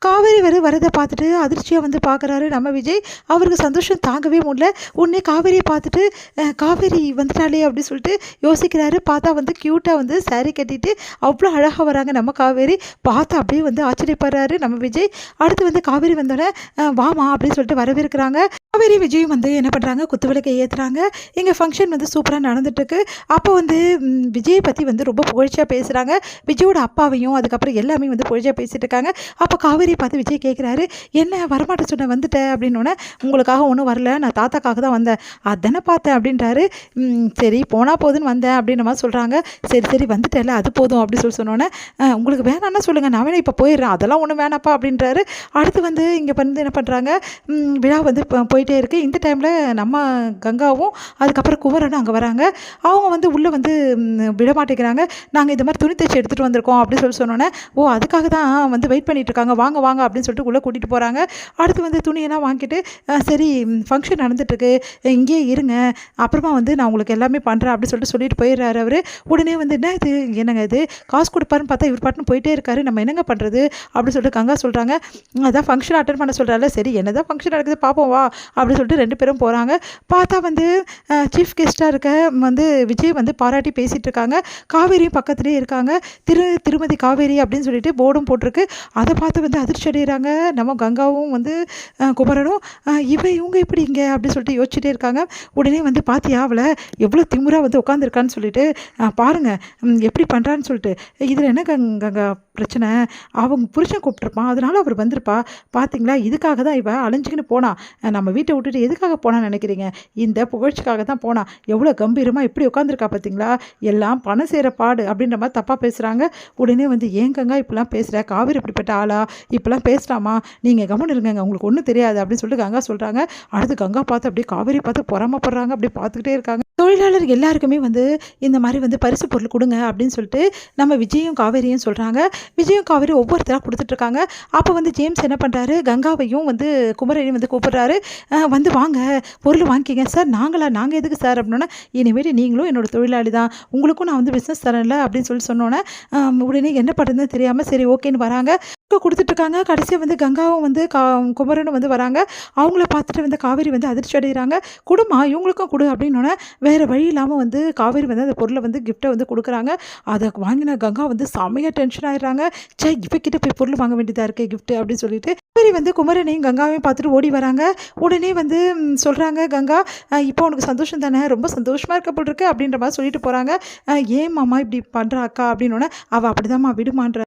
காவேரி வரதை பார்த்துட்டு அதிர்ச்சியாக வந்து பார்க்குறாரு நம்ம விஜய். அவருக்கு சந்தோஷம் தாங்கவே முடியல. உடனே காவேரியை பார்த்துட்டு காவேரி வந்துட்டாளே அப்படின்னு சொல்லிட்டு யோசிக்கிறாரு. பார்த்தா வந்து க்யூட்டாக வந்து saree கட்டிட்டு அவ்வளோ அழகாக வராங்க நம்ம காவேரி. பார்த்து அப்படியே வந்து ஆச்சரியப்படுறாரு நம்ம விஜய். அடுத்து வந்து காவேரி வந்தோடனே வாமா அப்படின்னு சொல்லிட்டு வரவேற்கிறாங்க. காவேரி விஜயும் வந்து என்ன பண்ணுறாங்க, குத்துவிளக்கை ஏற்றுறாங்க. எங்கள் ஃபங்க்ஷன் வந்து சூப்பராக நடந்துட்டுருக்கு. அப்போ வந்து விஜயை பற்றி வந்து ரொம்ப புகழ்ச்சியாக பேசுகிறாங்க. விஜயோட அப்பாவையும் அதுக்கப்புறம் எல்லாமே வந்து புகழ்ச்சியாக பேசிகிட்டு இருக்காங்க. அப்போ காவேரி பார்த்து விஜய் கேட்குறாரு, என்ன வரமாட்ட சொன்ன வந்துட்டேன் அப்படின்னோடனே, உங்களுக்காக ஒன்றும் வரல, நான் தாத்தாக்காக தான் வந்தேன், அதானே பார்த்தேன் அப்படின்றாரு. சரி போனால் போதுன்னு வந்தேன் அப்படின்ற மாதிரி சொல்கிறாங்க. சரி சரி வந்துட்டேல அது போதும் அப்படின்னு சொன்னோன்னே, உங்களுக்கு வேணான்னா சொல்லுங்கள், நான் வேணா இப்போ போயிடுறேன், அதெல்லாம் ஒன்றும் வேணாப்பா அப்படின்றாரு. அடுத்து வந்து இங்கே வந்து என்ன பண்ணுறாங்க, விழா வந்து போயிட்டே இருக்குது. இந்த டைமில் நம்ம கங்காவும் அதுக்கப்புறம் குமரனும் அங்கே வராங்க. அவங்க வந்து உள்ளே வந்து விட மாட்டேங்கிறாங்க. நாங்கள் இந்த மாதிரி துணி தைச்சி எடுத்துகிட்டு வந்திருக்கோம் அப்படின்னு சொன்னோன்னே, ஓ அதுக்காக தான் வந்து வெயிட் பண்ணிட்டு இருக்காங்க, வாங்க வாங்க அப்படின்னு சொல்லிட்டு உள்ளே கூட்டிகிட்டு போகிறாங்க. அடுத்து வந்து துணியெல்லாம் வாங்கிட்டு சரி ஃபங்க்ஷன் நடந்துட்டுருக்கு, இங்கேயே இருங்க, அப்புறமா வந்து நான் உங்களுக்கு எல்லாமே பண்ணுறேன் அப்படின்னு சொல்லிட்டு போயிடுறாரு அவர். உடனே வந்து என்ன இது, என்னங்க இது, காசு கொடுப்பாருன்னு பார்த்தா இவர் பாட்டுன்னு போயிட்டே இருக்காரு, நம்ம என்னங்க பண்ணுறது அப்படின்னு சொல்லிட்டு கங்கா சொல்கிறாங்க. அதான் ஃபங்க்ஷன் அட்டன் பண்ண சொல்கிறாரு. சரி என்னதான் ஃபங்க்ஷன் நடக்குது பார்ப்போம் வா அப்படின்னு சொல்லிட்டு 2 பேரும் போகிறாங்க. பார்த்தா வந்து சீஃப் கெஸ்ட்டாக இருக்க வந்து விஜய் வந்து பாராட்டி பேசிகிட்டு இருக்காங்க. காவேரியும் பக்கத்துலேயே இருக்காங்க. திருமதி காவேரி அப்படின்னு சொல்லிட்டு போர்டும் போட்டிருக்கு. அதை பார்த்து வந்து அதிர்ச்சி அடைகிறாங்க நம்ம கங்காவும் வந்து குமரனும். இவங்க எப்படி இங்கே அப்படின்னு சொல்லிட்டு யோசிச்சுட்டே இருக்காங்க. உடனே வந்து பார்த்தியா அவளை எவ்வளோ திமுறாக வந்து உட்காந்துருக்கான்னு சொல்லிட்டு பாருங்கள் எப்படி பண்ணுறான்னு சொல்லிட்டு. இதில் என்ன கங்கா பிரச்சனை, அவங்க புருஷன் கூப்பிட்ருப்பான், அதனால அவர் வந்திருப்பா பார்த்தீங்களா, இதுக்காக தான் இவ அலைஞ்சிக்கின்னு போனா, நம்ம வீட்டை விட்டுட்டு எதுக்காக போனான்னு நினைக்கிறீங்க, இந்த புகழ்ச்சிக்காக தான் போனா, எவ்வளோ கம்பீரமாக எப்படி உட்காந்துருக்கா பார்த்தீங்களா, எல்லாம் பணம் செய்கிற பாடு அப்படின்ற மாதிரி தப்பாக பேசுகிறாங்க. உடனே வந்து ஏங்கங்க இப்படிலாம் பேசுகிற, காவேரி இப்படிப்பட்ட ஆளா, இப்படிலாம் பேசலாமா, நீங்கள் கவனம் இருங்க, உங்களுக்கு ஒன்றும் தெரியாது அப்படின்னு சொல்லிட்டு கங்கா சொல்கிறாங்க. அடுத்து கங்கா பார்த்து அப்படியே காவேரி பார்த்து பொறாமப்படுறாங்க, அப்படியே பார்த்துக்கிட்டே இருக்காங்க. தொழிலாளர் எல்லாருக்குமே வந்து இந்த மாதிரி வந்து பரிசு பொருள் கொடுங்க அப்படின்னு சொல்லிட்டு நம்ம விஜயும் காவேரியும் சொல்கிறாங்க. விஜயும் காவேரி ஒவ்வொருத்தராக கொடுத்துட்ருக்காங்க. அப்போ வந்து ஜேம்ஸ் என்ன பண்ணுறாரு, கங்காவையும் வந்து குமரனையும் வந்து கூப்பிட்றாரு. வந்து வாங்க பொருள் வாங்கிக்கிங்க. சார் நாங்கள் எதுக்கு சார் அப்படின்னா, இனிமேல் நீங்களும் என்னோட தொழிலாளி தான், உங்களுக்கும் நான் வந்து பிஸ்னஸ் தரேன்ல அப்படின்னு சொன்னோன்னே உடனே என்ன பண்ணுறதுன்னு தெரியாமல் சரி ஓகேன்னு வராங்க, கொடுத்துட்ருக்காங்க. கடைசியாக வந்து கங்காவும் வந்து குமரனும் வந்து வராங்க. அவங்கள பார்த்துட்டு வந்து காவேரி வந்து அதிர்ச்சி அடைகிறாங்க. கொடுமா இவங்களுக்கும் கொடு அப்படின்னோடனே வேறு வழி இல்லாமல் வந்து காவேரி வந்து அந்த பொருளை வந்து கிஃப்ட்டை வந்து கொடுக்குறாங்க. அதை வாங்கின கங்கா வந்து செம்மையாக டென்ஷன் ஆகிடுறாங்க. இவக்கிட்ட போய் பொருள் வாங்க வேண்டியதாக இருக்கே கிஃப்ட்டு அப்படின்னு சொல்லிட்டு காவேரி வந்து குமரனையும் கங்காவையும் பார்த்துட்டு ஓடி வராங்க. உடனே வந்து சொல்கிறாங்க, கங்கா இப்போ உனக்கு சந்தோஷம் தானே, ரொம்ப சந்தோஷமாக இருக்க போல் இருக்கு அப்படின்ற மாதிரி சொல்லிட்டு போகிறாங்க. ஏன் மாமா இப்படி பண்ணுறா அக்கா அப்படின்னோடனே அவள் அப்படிதாம்மா விடுமான்ற